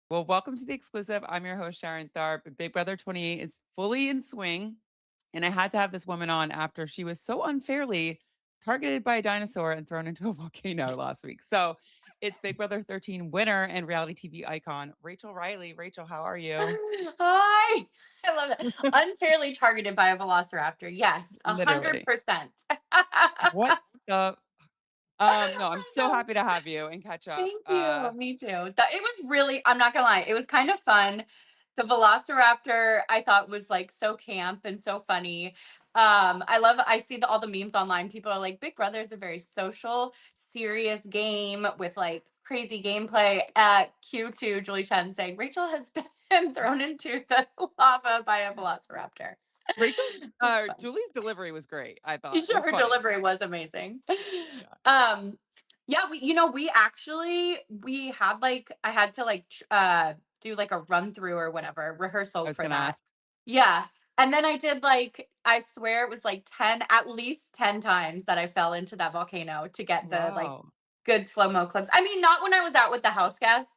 Well, welcome to the exclusive. I'm your host, Sharon Tharp. Big Brother 28 is fully in swing. And I had to have this woman on after she was so unfairly targeted by a dinosaur and thrown into a volcano last week. So it's Big Brother 13 winner and reality TV icon, Rachel Reilly. Rachel, how are you? Hi. I love it. Unfairly targeted by a velociraptor. Yes, Literally. 100%. What the? No, I'm I so know. happy to have you and catch up. Thank you. Me too. It was really, I'm not gonna lie, it was kind of fun. The velociraptor I thought was like so camp and so funny. I see all the memes online. People are like, Big Brother is a very social, serious game with like crazy gameplay. At Q2, Julie Chen saying Rachel has been thrown into the lava by a velociraptor. Rachel's It's fun. Julie's delivery was great, I You thought. It sure was her funny. delivery was amazing. Yeah. Um, yeah, we had like I had to like do like a run through or whatever I rehearsal was for gonna that. ask. Yeah. And then I did like I swear it was like 10 at least 10 times that I fell into that volcano to get the like Wow. good slow-mo clips. I mean, not when I was out with the house guests.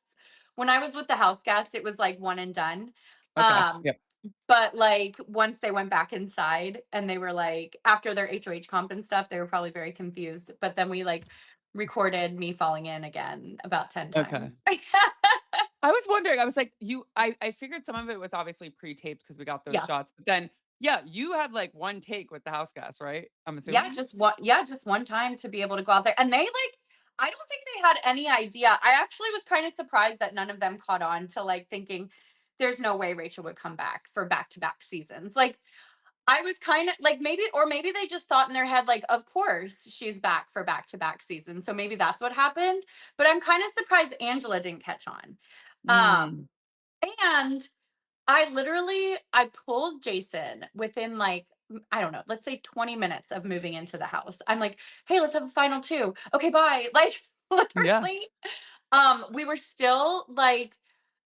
When I was with the house guests, it was like one and done. Okay. Um, Yep. but, like, once they went back inside and they were, like after their HOH comp and stuff, they were probably very confused, but then we, like, recorded me falling in again about 10 Okay. times. I was wondering, I was like, I figured some of it was obviously pre-taped because we got those Yeah. shots, but then, yeah, you had, like, 1 take with the house gas, right? I'm Yeah, assuming? just one time to be able to go out there, and they, like I don't think they had any idea. I actually was kinda surprised that none of them caught on to, like, thinking, "There's no way Rachel would come back for back-to-back seasons." Like, I was kinda like, maybe they just thought in their head, like, "Of course, she's back for back-to-back seasons," so maybe that's what happened, but I'm kinda surprised Angela didn't catch on. Mm, Um, and I pulled Jason within, like, I don't know, let's say 20 minutes of moving into the house. I'm like, "Hey, let's have a final 2. Okay, bye." Like, yeah, literally, we were still, like,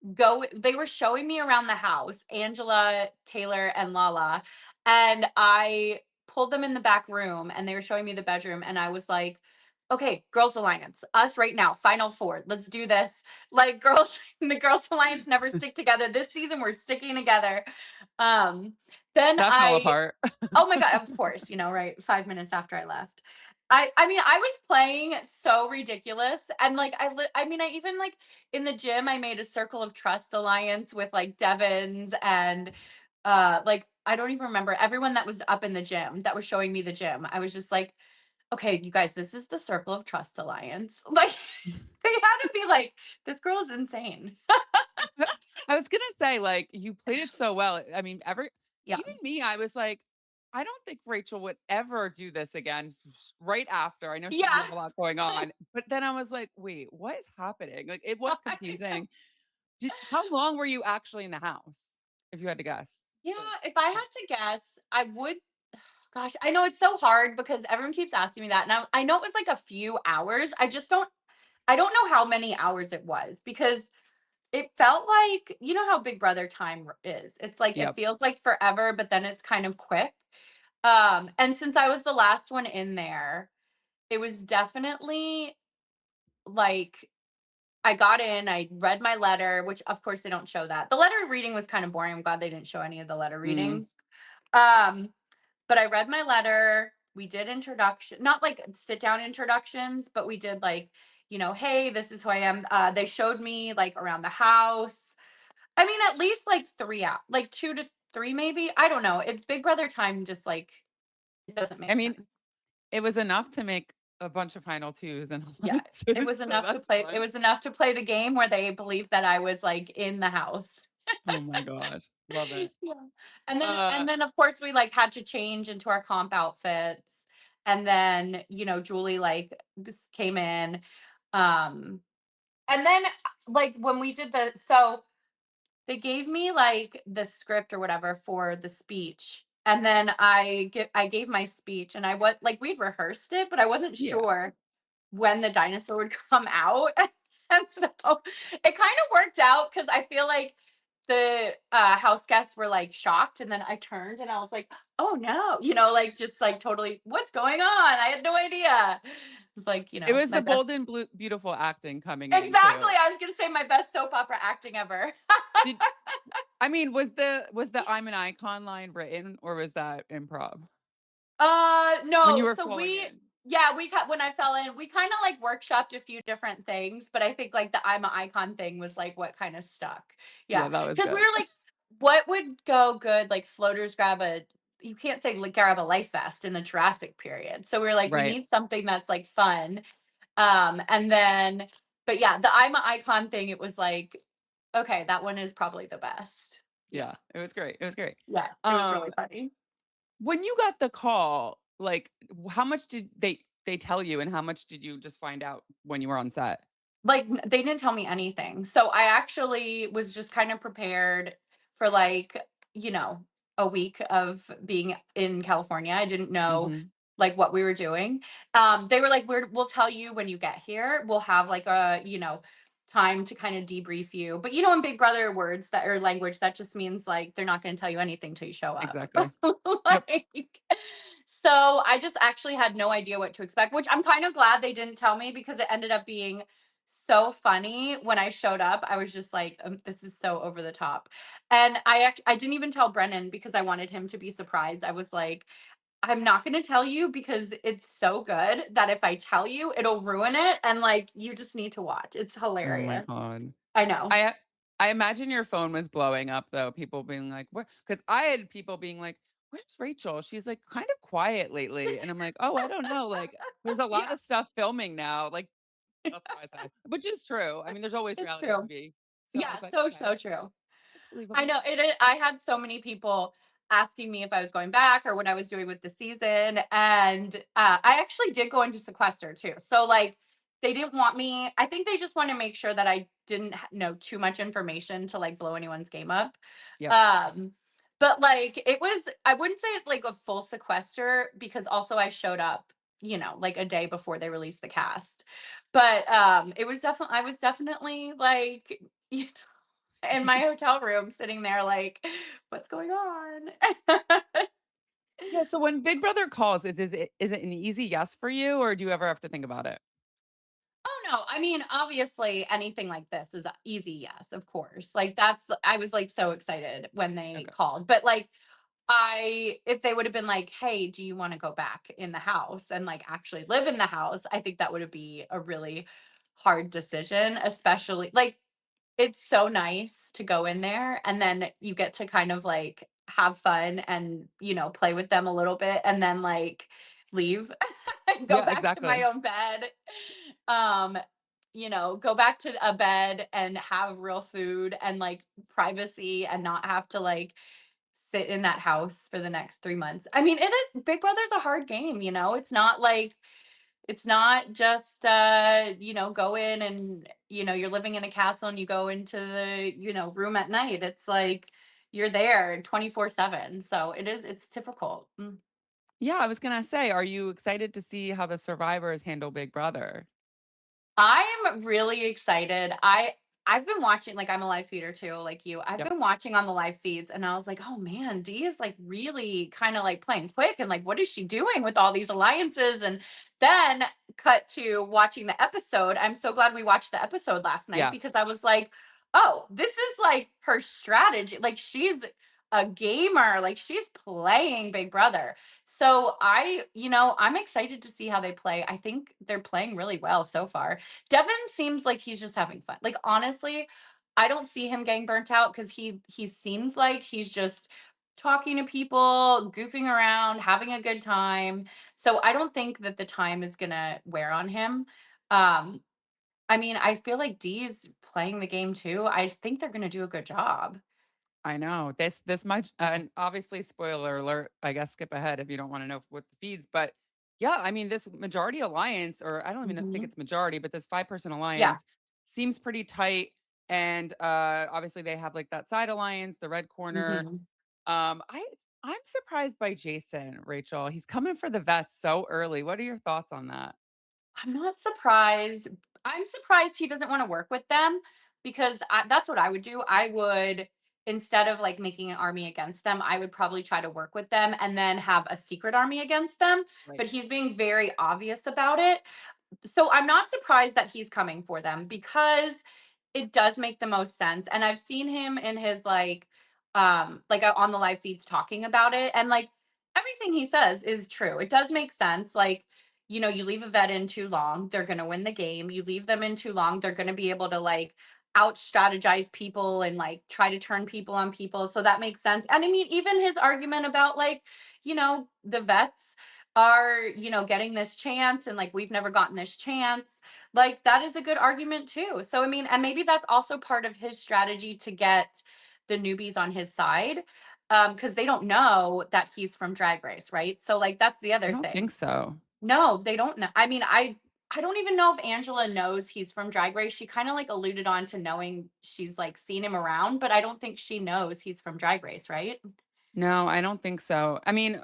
they were showing me around the house, Angela, Taylor, and Lala, and I pulled them in the back room, and they were showing me the bedroom, and I was like, "Okay, Girls Alliance, us right now, final 4, let's do this." Like, girls the Girls Alliance never stick together. This season, we're sticking together. Um, then that fell I apart. Oh my god, of course, right, 5 minutes after I left. I mean, I was playing so ridiculous, and, like, I mean, I even, like, in the gym, I made a Circle of Trust alliance with, like, Devons and, like, I don't even remember everyone that was up in the gym that was showing me the gym. I was just like, "Okay, you guys, this is the Circle of Trust alliance." Like, they had to be like, "This girl is insane." I was gonna say, like, you played it so well. I mean, Yeah. even me, I was like, I don't think Rachel would ever do this again right after. I know you Yeah. have a lot going on, but then I was like, wait, what is happening? Like, it was I know. confusing. How long were you actually in the house, if you had to guess? Yeah, if I had to guess, I would gosh, I know it's so hard because everyone keeps asking me that, and I know it was like a few hours. I don't know how many hours it was because it felt like how Big Brother time is. It's like it Yep. feels like forever, but then it's kind of quick. And since I was the last one in there, it was definitely like I got in, I read my letter, which of course they don't show that. The letter reading was kind of boring. I'm glad they didn't show any of the letter Mm, readings. Um, but I read my letter. We did introduction, not like sit down introductions, but we did like, hey, this is who I am. They showed me like around the house. I mean, at least like 3 out, like 2 to 3, maybe. I don't know. It's Big Brother time, just like it doesn't I make mean, sense. it was enough to make a bunch of final twos and Yeah. alliances, so that's It fun. was enough to play the game where they believed that I was like in the house. Oh my gosh, love it. Yeah. And then Uh, of course we like had to change into our comp outfits. And then, Julie like came in. Um and then like when we did they gave me like the script or whatever for the speech. And then I gave my speech and I was like we'd rehearsed it, but I wasn't yeah. sure when the dinosaur would come out. And so it kind of worked out because I feel like the house guests were like shocked. And then I turned and I was like, oh no, like just like totally, what's going on? I had no idea. It's like, It was my the best. bold and blue beautiful acting coming in Exactly. too. I was gonna say my best soap opera acting ever. Did I mean, was the "I'm an icon" line written, or was that improv? When you No. were So flowing in. when I fell in, we kind of like workshopped a few different things, but I think like the I'm an icon thing was like what kind of stuck. Yeah, Yeah, that was because we good. were like, what would go good? Like floaters grab a. You can't say like, grab a life vest in the Jurassic period. So we were like, we Right. need something that's like fun. And then, but yeah, the I'm an icon thing. It was like, okay, that one is probably the best. Yeah, Yeah, it was great, it was great. yeah, it was really Um, funny. when you got the call, like, how much did they tell you, and how much did you just find out when you were on set? Like, they didn't tell me anything. So I actually was just kind of prepared for like, you know, a week of being in California. I didn't know Mhm. like what we were doing. They were like, we'll tell you when you get here. We'll have like a, time to kind of debrief you. But in Big Brother words that or language, that just means like they're not going to tell you anything till you show up. Exactly. Yep. like so I just actually had no idea what to expect, which I'm kind of glad they didn't tell me because it ended up being so funny when I showed up. I was just like, "This is so over the top," and I didn't even tell Brennan because I wanted him to be surprised. I was like, "I'm not going to tell you because it's so good that if I tell you, it'll ruin it, and like you just need to watch. It's Oh my hilarious." god. I know. I I imagine your phone was blowing up though, people being like, "What?" Because I had people being like, "Where's Rachel? She's, like, kind of quiet lately." And I'm like, "Oh, I don't know, like, there's a lot Yeah, of stuff filming now." Like, that's what I said, which is true. I mean, it's there's always it's reality true. TV. So I Yeah, was like, so "Okay, so true. that's I believable." know I had so many people asking me if I was going back or what I was doing with the season, and I actually did go into sequester too. So like they didn't want me. I think they just want to make sure that I didn't know too much information to like blow anyone's game up. Yep. Um, but like it was, I wouldn't say it's like a full sequester because also I showed up, like a day before they released the cast. But it was definitely I was definitely like in my hotel room sitting there like, "What's going on?" Yeah, so when Big Brother calls, is it an easy yes for you, or do you ever have to think about it? Oh, no, I mean, obviously, anything like this is a easy yes, of course. Like, that's I was, like, so excited when they Okay. called, but, like, I if they would have been like, "Hey, do you wanna go back in the house and, like, actually live in the house?" I think that would be a really hard decision, especially like, it's so nice to go in there and then you get to kind of like have fun and, play with them a little bit and then like leave and go Yeah, back to my exactly. own bed. Um, go back to a bed and have real food and like privacy and not have to like sit in that house for the next 3 months. I mean, it is Big Brother's a hard game, It's not like it's not just go in and you're living in a castle and you go into the room at night. It's like you're there 24/7. So it's difficult. Yeah, I was gonna say, are you excited to see how the survivors handle Big Brother? I'm really excited. I've been watching like I'm a live feeder too, like you. I've Yep. been watching on the live feeds and I was like, "Oh man, Dee is like really kind of like playing quick and like what is she doing with all these alliances?" And then cut to watching the episode. I'm so glad we watched the episode last night Yeah, because I was like, "Oh, this is like her strategy. Like she's a gamer. Like she's playing Big Brother." So I'm excited to see how they play. I think they're playing really well so far. Devin seems like he's just having fun. Like honestly, I don't see him getting burnt out because he seems like he's just talking to people, goofing around, having a good time. So I don't think that the time is gonna wear on him. Um, I mean, I feel like Dee's playing the game too. I just think they're gonna do a good job. I know. This much, and obviously, spoiler alert, I guess skip ahead if you don't wanna know what the feeds, but yeah, I mean, this majority alliance, or I don't even think Mhm. it's majority, but this 5-person Yeah. alliance seems pretty tight, and, obviously, they have, like, that side alliance, the red corner. Mhm. Um, I I'm surprised by Jason, Rachel. He's coming for the vets so early. What are your thoughts on that? I'm not surprised. I'm surprised he doesn't wanna work with them because that's what I would do. I would instead of, like, making an army against them, I would probably try to work with them and then have a secret army against them, Right. but he's being very obvious about it. So I'm not surprised that he's coming for them because it does make the most sense, and I've seen him in his, on the live feeds talking about it, and, like, everything he says is true. It does make sense, like, you leave a vet in too long, they're gonna win the game. You leave them in too long, they're gonna be able to, like, out-strategize people and, like, try to turn people on people, so that makes sense, and I mean, even his argument about, like, the vets are, getting this chance and, like, we've never gotten this chance, like, that is a good argument too. So, I mean, and maybe that's also part of his strategy to get the newbies on his side, because they don't know that he's from Drag Race, right? So, like, that's the I other don't think thing. so. No, they don't know. I mean, I don't even know if Angela knows he's from Drag Race. She kinda, like, alluded on to knowing she's, like, seen him around, but I don't think she knows he's from Drag Race, right? No, I don't think so. I mean,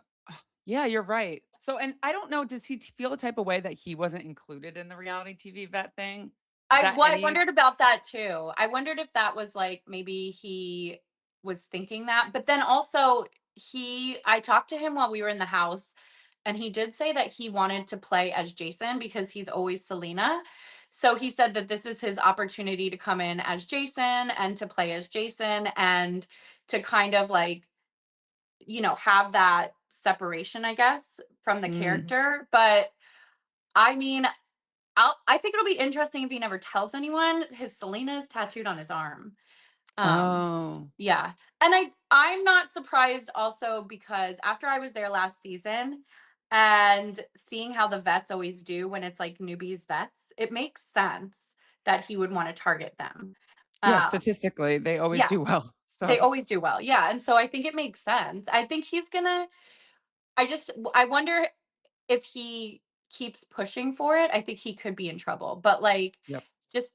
yeah, you're right. So, and I don't know, does he feel a type of way that he wasn't included in the reality TV vet thing? Is that I any wondered about that too. I wondered if that was, like, maybe he was thinking that, but then also I talked to him while we were in the house, and he did say that he wanted to play as Jason because he's always Selena. So he said that this is his opportunity to come in as Jason and to play as Jason and to kind of, like, have that separation, I guess, from the Mm. character. But I mean, I think it'll be interesting if he never tells anyone. His Selena is tattooed on his arm. Um, Oh, yeah. And I'm not surprised also because after I was there last season and seeing how the vets always do when it's like newbies vets, it makes sense that he would want to target them. yeah, Um, statistically, they always yeah, do well. they So, always do well. Yeah. And so I think it makes sense. I think he's gonna I wonder if he keeps pushing for it, I think he could be in trouble. But, like, yep. just,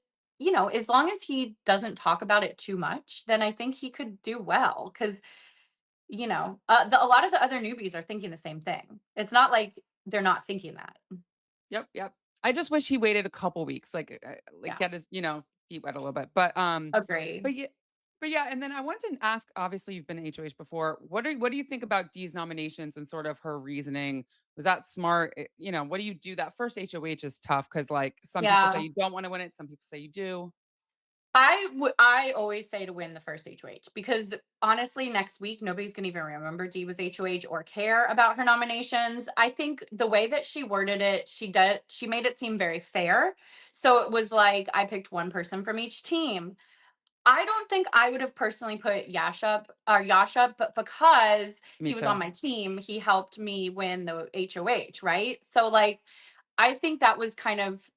as long as he doesn't talk about it too much, then I think he could do well. Because a lot of the other newbies are thinking the same thing. It's not like they're not thinking that. Yep, yep. I just wish he waited a couple weeks, like Yeah, get his, feet wet a little bit. agree. But yeah, but yeah, and then I wanted to ask, obviously you've been HOH before. What do you think about Dee's nominations and sort of her reasoning? Was that smart? What do you do? That first HOH is tough because like some people say Yeah. you don't want to win it, some people say you do. I always say to win the first HOH because honestly, next week nobody's gonna even remember Dee was HOH or care about her nominations. I think the way that she worded it, she made it seem very fair. So it was like I picked one person from each team. I don't think I would have personally put Yash up, but because Me he was on too. my team, he helped me win the HOH, right? So like I think that was kind of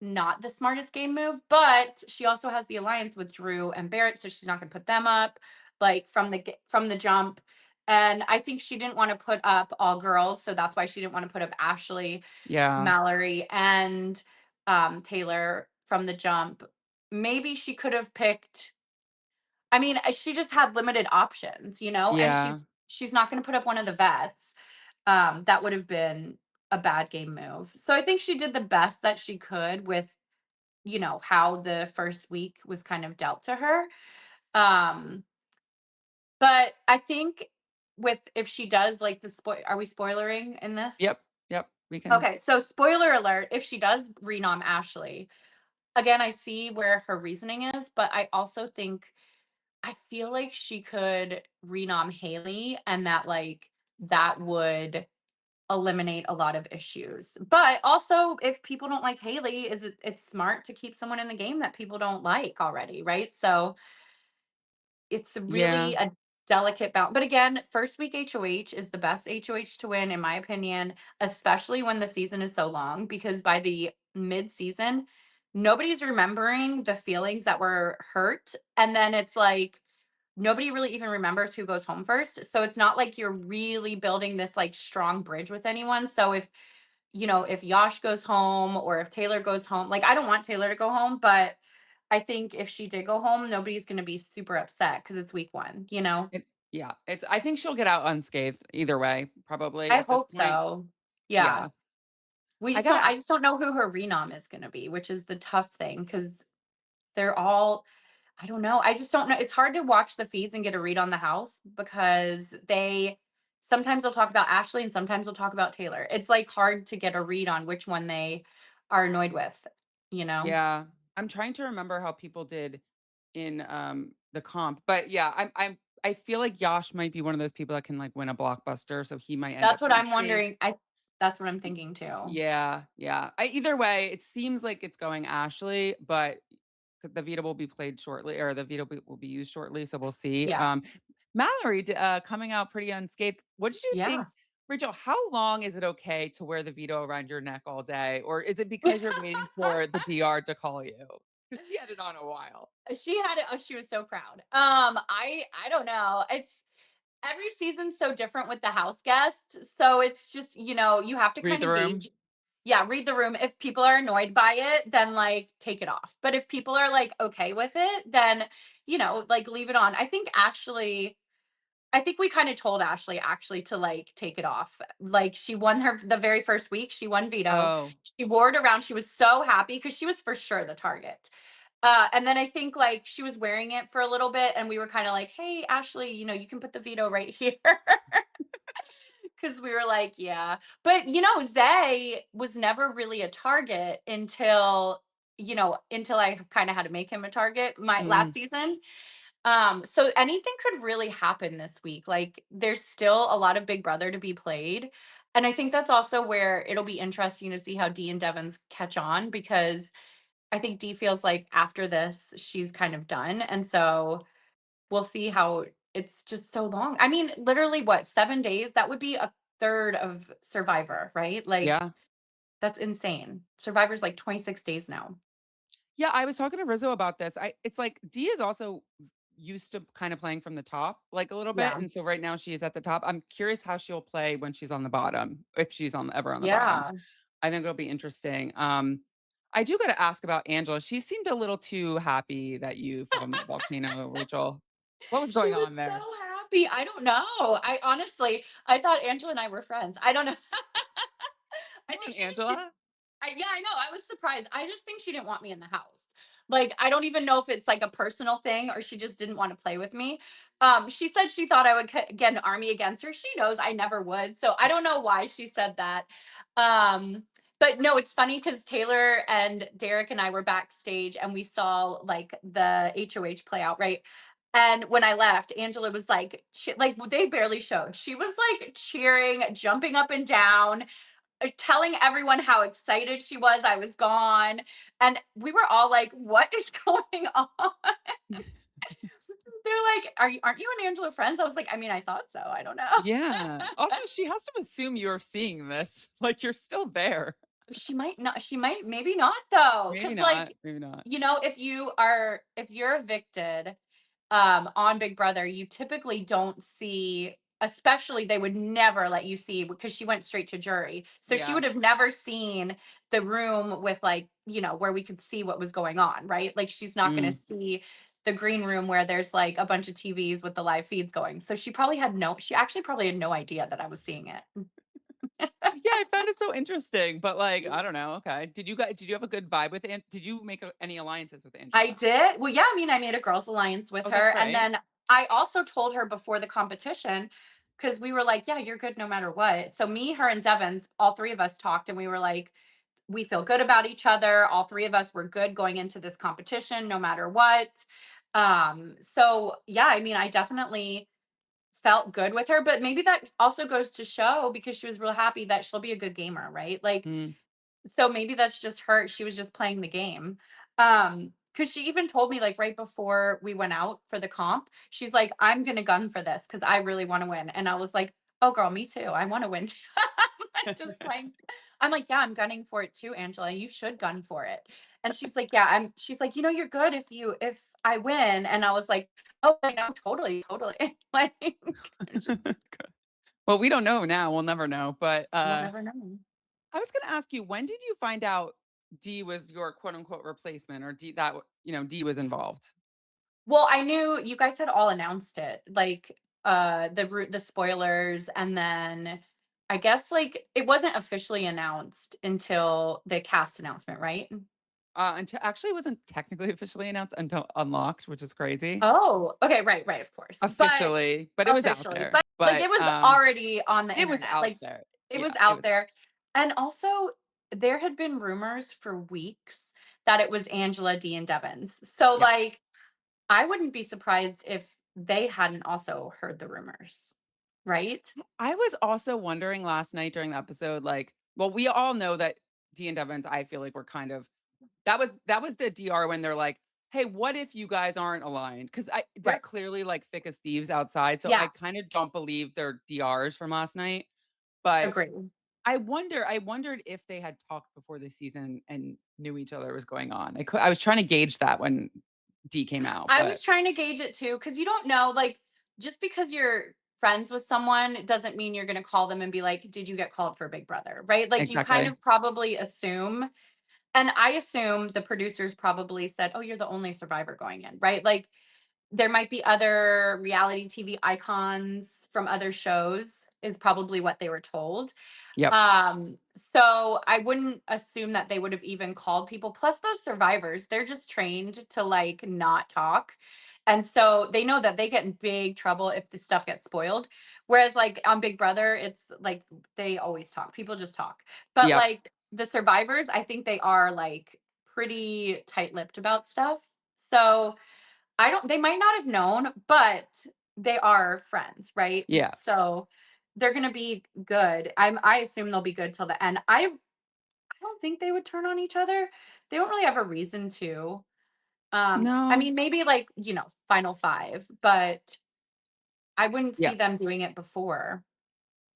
not the smartest game move, but she also has the alliance with Drew and Barrett, so she's not going to put them up like from the jump. And I think she didn't want to put up all girls, so that's why she didn't want to put up Ashley, Yeah. Mallory, and Taylor from the jump. Maybe she could have picked. I mean, she just had limited options, and Yeah. she's not going to put up one of the vets. That would have been a bad game move. So I think she did the best that she could with how the first week was kind of dealt to her. Um, but I think with if she does like are we spoilering in this? Yep. Yep. We can. Okay, so spoiler alert, if she does renom Ashley, again, I see where her reasoning is, but I also think I feel like she could renom Haley and that would eliminate a lot of issues. But also, if people don't like Haley, it's smart to keep someone in the game that people don't like already, right? So it's really Yeah. a delicate balance. But again, first week HOH is the best HOH to win, in my opinion, especially when the season is so long, because by the mid season, nobody's remembering the feelings that were hurt. And then it's like, nobody really even remembers who goes home first. So it's not like you're really building this like strong bridge with anyone. So if Yash goes home or if Taylor goes home, like I don't want Taylor to go home, but I think if she did go home, nobody's going to be super upset because it's week one. Yeah. I think she'll get out unscathed either way, probably I at this hope point. so. Yeah. Yeah. I gotta I just don't know who her renom is going to be, which is the tough thing because they're all, I don't know. I just don't know. It's hard to watch the feeds and get a read on the house because sometimes they'll talk about Ashley and sometimes they'll talk about Taylor. It's like hard to get a read on which one they are annoyed with, you know? Yeah. I'm trying to remember how people did in, the comp, but yeah, I feel like Yash might be one of those people that can, like, win a blockbuster, so he might end That's up what being I'm safe. wondering. That's what I'm Y thinking too. yeah, yeah. Either way, it seems like it's going Ashley, but the veto will be played shortly, or the veto will be used shortly, so we'll see. Yeah. Mallory coming out pretty unscathed. What did you think, Yeah. Rachel? How long is it okay to wear the veto around your neck all day, or is it because you're waiting for the DR to call you? Because she had it on a while. She had it. Oh, she was so proud. I don't know. It's every season's so different with the house guests. So it's just, you have to Read kind the of room. gauge. Yeah, read the room. If people are annoyed by it, then like take it off. But if people are like okay with it, then like leave it on. I think we kind of told Ashley actually to like take it off. Like she won her the very first week, she won veto. Oh, She wore it around. She was so happy because she was for sure the target. And then I think like she was wearing it for a little bit, and we were kind of like, "Hey, Ashley, you can put the veto right here," because we were like, "Yeah." But Zay was never really a target until I kind of had to make him a target my last mm, season. So anything could really happen this week. Like there's still a lot of Big Brother to be played. And I think that's also where it'll be interesting to see how Dee and Devon's catch on because I think Dee feels like after this, she's kind of done. And so we'll see how it's just so long. I mean, literally what, 7 days? That would be a third of Survivor, right? Like yeah. that's insane. Survivor's like 26 days now. Yeah, I was talking to Rizzo about this. It's like Dee is also used to kind of playing from the top, like a little bit, Yeah. and so right now she is at the top. I'm curious how she'll play when she's on the bottom, if she's on ever on the bottom. Yeah. I think it'll be interesting. I do got to ask about Angela. She seemed a little too happy that you fell in that volcano, Rachel. What was She going was on so there? happy. I don't know. I thought Angela and I were friends. I don't know. I Come think on, she just did. Angela. Yeah, I know. I was surprised. I just think she didn't want me in the house. Like, I don't even know if it's like a personal thing or she just didn't want to play with me. She said she thought I would get an army against her. She knows I never would. So I don't know why she said that. Um, but no, it's funny because Taylor and Derek and I were backstage and we saw like the HOH play out, right? And when I left, Angela was like, like they barely showed. She was like cheering, jumping up and down, telling everyone how excited she was I was gone. And we were all like, "What is going on?" They're like, aren't you and Angela friends?" I was like, "I mean, I thought so. I don't know." Yeah. Also, she has to assume you're seeing this. Like you're still there. She might not, maybe not though. Maybe Cause not. like, Maybe not. if you're evicted, on Big Brother, you typically don't see, especially they would never let you see because she went straight to jury. So she Yeah. would have never seen the room with like, where we could see what was going on, right? Like she's not gonna Mm. see the green room where there's like a bunch of TVs with the live feeds going. So she actually probably had no idea that I was seeing it. Yeah, I found it so interesting, but, like, I don't know, okay. Did you have a good vibe with did you make any alliances with I Angela? did. Well, yeah, I mean, I made a girls alliance with Oh, her. that's And right. then I also told her before the competition, because we were like, yeah, you're good no matter what. So me, her, and Devins, all three of us talked and we were like, we feel good about each other. All three of us were good going into this competition, no matter what. So yeah, I mean, I definitely felt good with her, but maybe that also goes to show because she was real happy that she'll be a good gamer, right? Like Mm. so maybe that's just her, she was just playing the game. Because she even told me, like, right before we went out for the comp, she's like, "I'm gonna gun for this because I really wanna win." And I was like, "Oh, girl, me too. I wanna win." I'm just playing. I'm like, "Yeah, I'm gunning for it too, Angela. You should gun for it." And she's like, "Yeah, she's like, "You're good if I win." And I was like, "Oh, I know, totally, totally." Like, just Well, we don't know now, we'll never know, but, we'll never know. I was gonna ask you, when did you find out D was your quote unquote replacement, or D that D was involved? Well, I knew you guys had all announced it, like, the spoilers, and then I guess, like, it wasn't officially announced until the cast announcement, right? Until actually it wasn't technically officially announced until Unlocked, which is crazy. Oh, okay, right, of course, but Officially, but it was out officially, there. but, like, But, it was already on the it was internet, out like, there. it was Yeah, it out was out there, and also, there had been rumors for weeks that it was Angela, Dee, and Devins. So, Yeah. like, I wouldn't be surprised if they hadn't also heard the rumors, right? I was also wondering last night during the episode, like, well, we all know that Dee and Devins, I feel like, were kind of that was the DR when they're like, "Hey, what if you guys aren't aligned?" Because they're Right. clearly like thick as thieves outside, so I Yes, kind of don't believe their DRs from last night. But agree. I wondered if they had talked before the season and knew each other was going on. I was trying to gauge that when D came out, I but was trying to gauge it too, because you don't know, like, just because you're friends with someone doesn't mean you're gonna call them and be like, "Did you get called for Big Brother?" Right? Like, you kind exactly. of probably assume, and I assume the producers probably said, "Oh, you're the only survivor going in," right? Like, there might be other reality TV icons from other shows, is probably what they were told. Yep. So I wouldn't assume that they would have even called people. Plus, those survivors, they're just trained to like not talk. And so they know that they get in big trouble if the stuff gets spoiled. Whereas, like on Big Brother, it's like they always talk. People just talk. But Yep. like the survivors, I think they are like pretty tight lipped about stuff. So I don't they might not have known, but they are friends, right? Yeah. So they're gonna be good. I assume they'll be good till the end. I don't think they would turn on each other. They don't really have a reason to. I No. mean, maybe like, final 5, but I wouldn't Yeah. see them doing it before.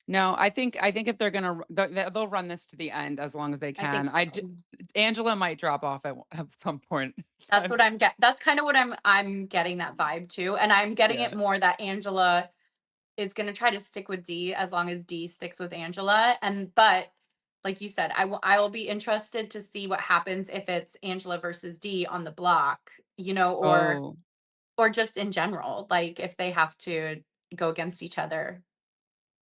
No, I think if they're gonna they'll run this to the end as long as they I can. think so. Angela might drop off at some point. That's But what that's kind of what I'm getting that vibe too. And I'm getting it yeah. more that Angela is gonna try to stick with D as long as D sticks with Angela, but like you said, I will be interested to see what happens if it's Angela versus D on the block, Oh. or just in general, like, if they have to go against each other.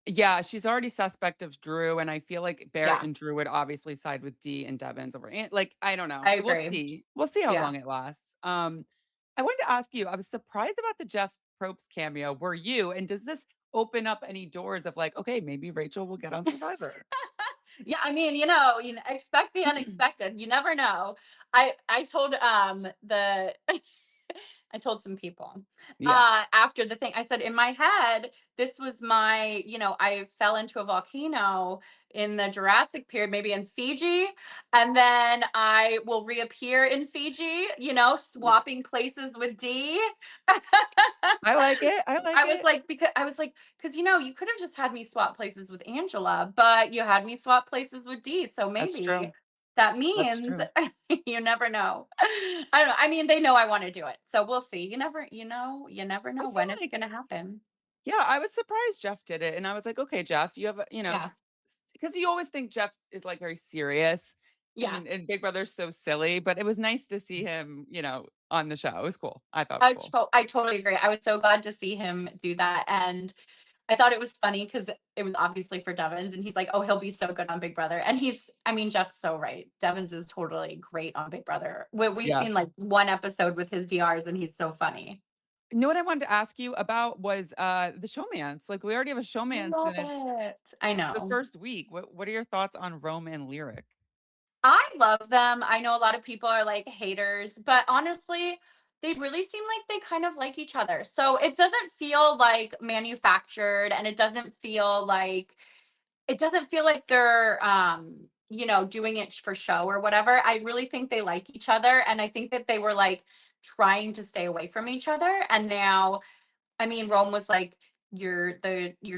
Yeah, she's already suspect of Drew, and I feel like Barrett Yeah, and Drew would obviously side with D and Devins over like, I don't know. I We'll agree. see. We'll see how Yeah. long it lasts. I wanted to ask you, I was surprised about the Jeff Probst cameo. Were you? And does this open up any doors of like, okay, maybe Rachel will get on Survivor? Yeah, I mean, expect the unexpected. You never know. I told the I told some people Yeah. after the thing. I said in my head, this was I fell into a volcano in the Jurassic period, maybe in Fiji, and then I will reappear in Fiji, Yeah. swapping places with D. I like it. I like it. I was like, because you could have just had me swap places with Angela, but you had me swap places with D. So That's maybe true. that That's means true. you never know. I don't know. I mean, they know I want to do it. So we'll see. You never I know feel when it's like gonna happen. yeah, I was surprised Jeff did it, and I was like, "Okay, Jeff, you have a" Yeah. because you always think Jeff is, like, very serious, Yeah. and Big Brother's so silly, but it was nice to see him, on the show. It was cool. I thought it was cool. I totally agree. I was so glad to see him do that. And I thought it was funny because it was obviously for Devins, and he's like, "Oh, he'll be so good on Big Brother." And I mean, Jeff's so right. Devins is totally great on Big Brother. We've Yeah. seen like one episode with his DRs, and he's so funny. You know what I wanted to ask you about was, the showmance. Like, we already have a I showmance, love and it's it. I the know. first week. What are your thoughts on Rome and Lyric? I love them. I know a lot of people are like haters, but honestly, they really seem like they kind of like each other. So it doesn't feel like manufactured, and it doesn't feel like they're doing it for show or whatever. I really think they like each other, and I think that they were like trying to stay away from each other, and now, I mean, Rome was like, you're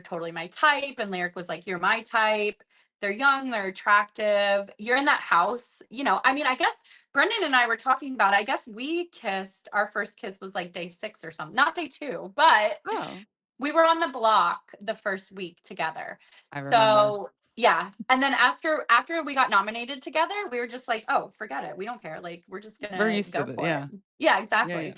totally my type, and Lyric was like, you're my type. They're young, they're attractive. You're in that house. I mean, I guess Brendan and I were talking about it. I guess we kissed. Our first kiss was like day 6 or something. Not day 2, but Oh, we were on the block the first week together. I remember. So yeah. And then after we got nominated together, we were just like, oh, forget it. We don't care. Like, we're just We're gonna used to go it, for it. yeah. Yeah, Yeah, yeah. exactly.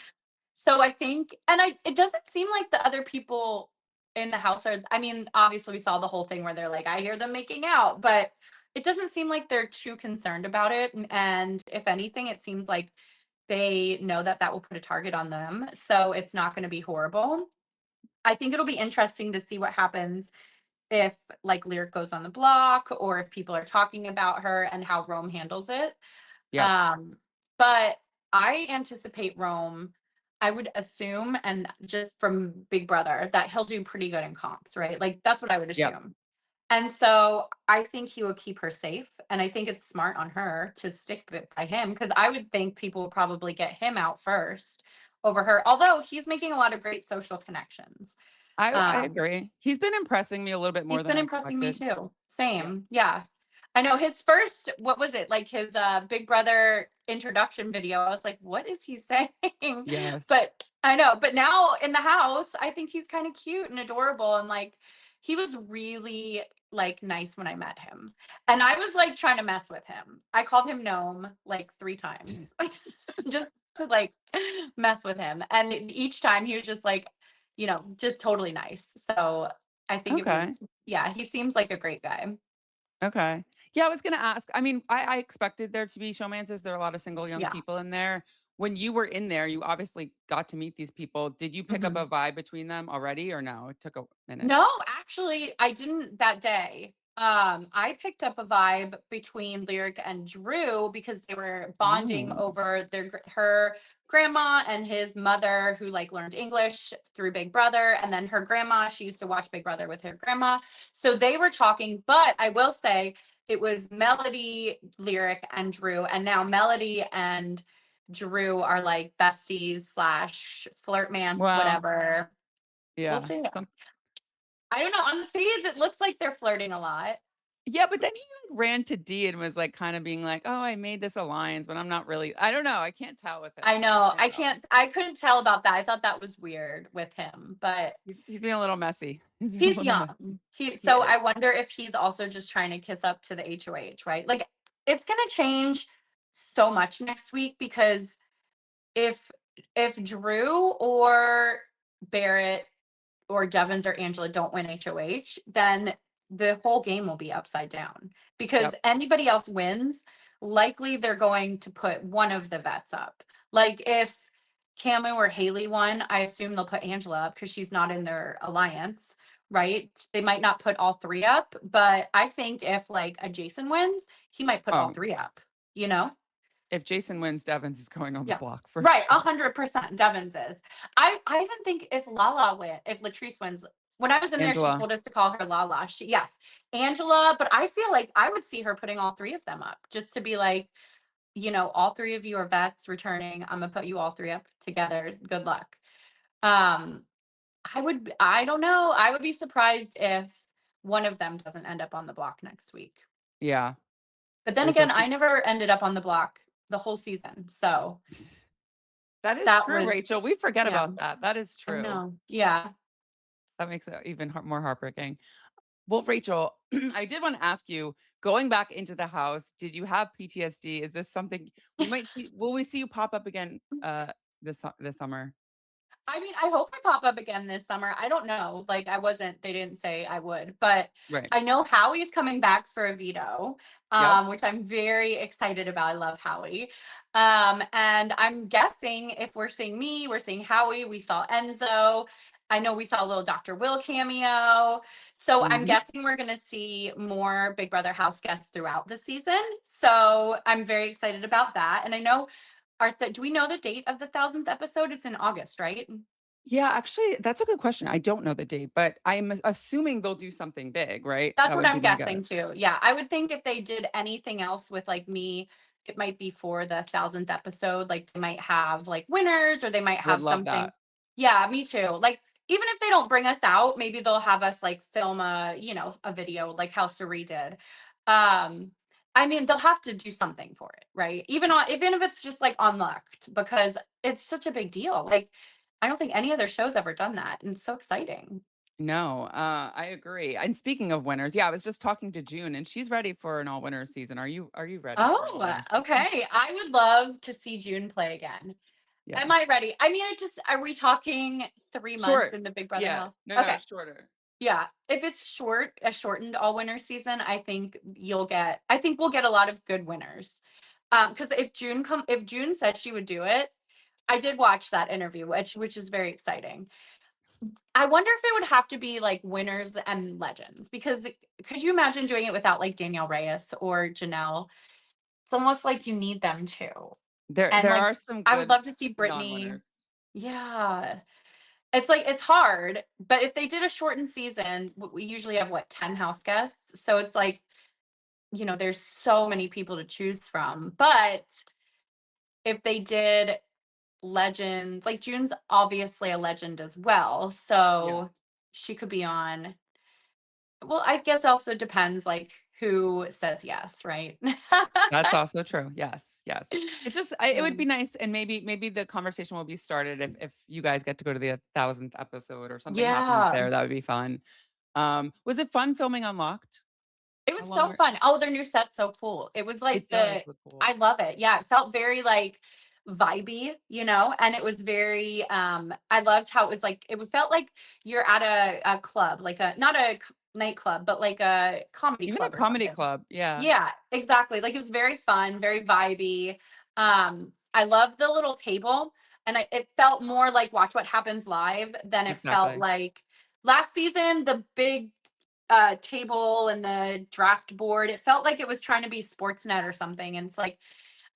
So I think, and it doesn't seem like the other people in the house are, I mean, obviously we saw the whole thing where they're like, I hear them making out, but it doesn't seem like they're too concerned about it. And if anything, it seems like they know that that will put a target on them. So it's not going to be horrible. I think it'll be interesting to see what happens if like Lyric goes on the block or if people are talking about her and how Rome handles it. Yep. Um, but I anticipate Rome, I would assume, and just from Big Brother, that he'll do pretty good in comps, right? Like that's what I would Yep. assume. And so I think he will keep her safe. And I think it's smart on her to stick by him because I would think people will probably get him out first over her. Although he's making a lot of great social connections. I Um, agree. He's been impressing me a little bit more He's than been I impressing me expected. too. Yeah. Same. Yeah. I know his first, what was it? Like his Big Brother introduction video. I was like, what is he saying? But Yes. I know, but now in the house, I think he's kind of cute and adorable and like he was really like nice when I met him. And I was like trying to mess with him. I called him gnome like 3 times just to like mess with him. And each time he was just like, just totally nice. So I think it was, Okay. yeah, he seems like a great guy. Okay. Yeah, I was gonna ask. I mean, I expected there to be showmances. There are a lot of single young Yeah. people in there. When you were in there, you obviously got to meet these people. Did you pick up Mhm. a vibe between them already, or no? It took a minute. No, actually, I didn't that day. I picked up a vibe between Lyric and Drew because they were bonding Oh, over her grandma and his mother who like learned English through Big Brother and then her grandma, she used to watch Big Brother with her grandma. So they were talking, but I will say it was Melody, Lyric and Drew and now Melody and Drew are like besties slash flirtmans, well, whatever. We'll yeah. see. Some I don't know. On the feeds, it looks like they're flirting a lot. Yeah, but then he ran to D and was like kind of being like, "Oh, I made this alliance, but I'm not really." I don't know. I can't tell with I him. I know. can't tell. I couldn't tell about that. I thought that was weird with him, but He's being a little messy. He's being a he's little messy. young. He So I is. wonder if he's also just trying to kiss up to the HOH, right? Like it's gonna change so much next week because if if Drew or Barrett or Devins or Angela don't win HOH, then the whole game will be upside down because Yep. anybody else wins, likely they're going to put one of the vets up. Like if Camu or Haley won, I assume they'll put Angela up because she's not in their alliance, right? They might not put all 3 up, but I think if like a Jason wins, he might put all Oh, 3 up, you know? if Jason wins, Devins is going on the Yeah. block for Right, sure. 100%, Devins is. I even think if if Latrice wins, when I was in there, she Angela. told us to call her Lala. Yes, Angela, but I feel like I would see her putting all 3 of them up just to be like, all 3 of you are vets returning. I'm gonna put you all 3 up together. Good luck. Um, I don't know. I would be surprised if one of them doesn't end up on the block next week. Yeah. But then Rachel again, I never ended up on the block the whole season. So That is that true, was, Rachel. We forget yeah. about that. That is I true. know. Yeah. That makes it even more heartbreaking. Well, Rachel, I did want to ask you, going back into the house, did you have PTSD? Is this something we might see? Will we see you pop up again this summer? I mean, I hope I pop up again this summer. I don't know. Like they didn't say I would, but Right. I know Howie's coming back for a veto, Yep. which I'm very excited about. I love Howie. And I'm guessing if we're seeing me, we're seeing Howie, we saw Enzo. I know we saw a little Dr. Will cameo. So I'm Hmm. guessing we're going to see more Big Brother house guests throughout the season. So I'm very excited about that. And I know do we know the date of the 1,000th episode? It's in August, right? Yeah, actually, that's a good question. I don't know the date, but I'm assuming they'll do something big, right? That's That what would I'm be my guessing guess. too. Yeah, I would think if they did anything else with like me, it might be for the 1,000th episode. Like they might have like winners or they might Would have love something. that. Yeah, me too. Like even if they don't bring us out, maybe they'll have us like film a video like how Suri did. Um, I mean, they'll have to do something for it, right? Even if it's just like unlocked because it's such a big deal. Like I don't think any other show's ever done that. And it's so exciting. No, I agree. And speaking of winners, yeah, I was just talking to June and she's ready for an all winners season. Are you ready for an all Oh, winners season? okay. I would love to see June play again. Am I Yes. ready? I mean, are we talking 3 months Short. in the Big Brother Yeah. house? No, Okay. shorter. Yeah. If it's a shortened all winner season, I think we'll get a lot of good winners. Because if June said she would do it, I did watch that interview, which is very exciting. I wonder if it would have to be like winners and legends because could you imagine doing it without like Danielle Reyes or Janelle? It's almost like you need them too. And There like are some I would good love to see Brittany. non-winners. Yeah. It's like it's hard, but if they did a shortened season, we usually have what 10 house guests. So it's like, there's so many people to choose from. But if they did legends, like June's obviously a legend as well. Yeah. So she could be on. Well, I guess also depends like who says yes, right? That's also true. Yes, yes. It's just it would be Um, nice, and maybe the conversation will be started if you guys get to go to the 1,000th episode or something happens yeah. there, that would be fun. Was it fun filming Unlocked? It was How long so were fun. Oh, their new set's so cool. It was like It does look I cool. love it. Yeah, it felt very like vibey, and it was very I loved how it was like felt like you're at a club, like a not a nightclub, but like a comedy Even a club or comedy something. club, yeah. Yeah, exactly. Like it was very fun, very vibey. I loved the little table and it felt more like Watch What Happens Live than it felt Exactly. like last season, the big table and the draft board. It felt like it was trying to be Sportsnet or something. And it's like,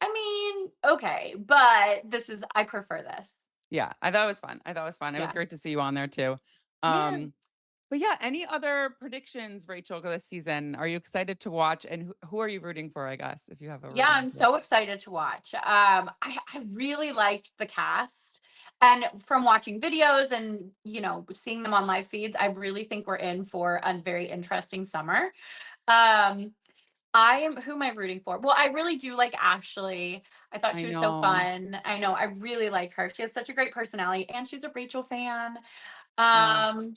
I mean, okay, but I prefer this. Yeah, I thought it was fun. I thought it was fun. It was Yeah. great to see you on there too. Yeah. But yeah, any other predictions, Rachel, this season? Are you excited to watch? And who are you rooting for, I guess, if you have a Yeah, rooting I'm so interest? excited to watch. I really liked the cast. And from watching videos and, seeing them on live feeds, I really think we're in for a very interesting summer. Um, who am I rooting for? Well, I really do like Ashley. I thought I she was so know. fun. I know, I really like her. She has such a great personality and she's a Rachel fan. Uh, Um,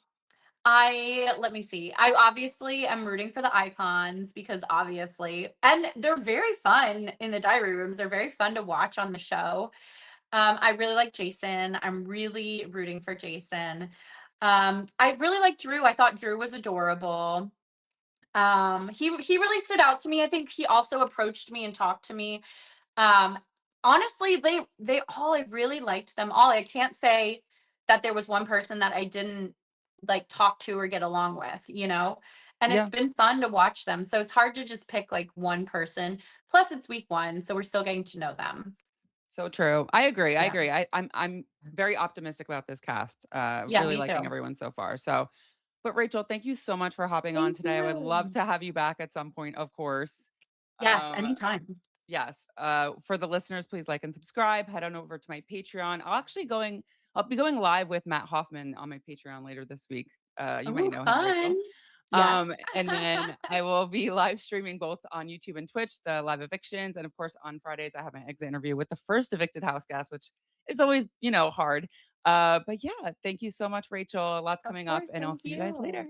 let me see. I obviously am rooting for the icons because obviously, and they're very fun in the diary rooms. They're very fun to watch on the show. I really like Jason. I'm really rooting for Jason. I really like Drew. I thought Drew was adorable. He really stood out to me. I think he also approached me and talked to me. Um, Honestly, they all I really liked them all. I can't say that there was one person that I didn't like talk to or get along with, And it's yeah, been fun to watch them. So it's hard to just pick like one person. Plus it's week 1, so we're still getting to know them. so true. I agree. I Yeah. agree. I'm very optimistic about this cast. Yeah, Really me liking too. everyone so far. So, but Rachel, thank you so much for hopping on Thank today. I would love you. to have you back at some point, of course. Yes, Um, anytime. Yes. For the listeners, please like and subscribe. Head on over to my Patreon. I'll be going live with Matt Hoffman on my Patreon later this week. You might Oh, know him, fun. Rachel. Yes. And then I will be live streaming both on YouTube and Twitch, the live evictions. And of course, on Fridays, I have my exit interview with the first evicted house guest, which is always, hard. But yeah, thank you so much, Rachel. Lots Of coming up, course. and I'll Thank see you guys you. later.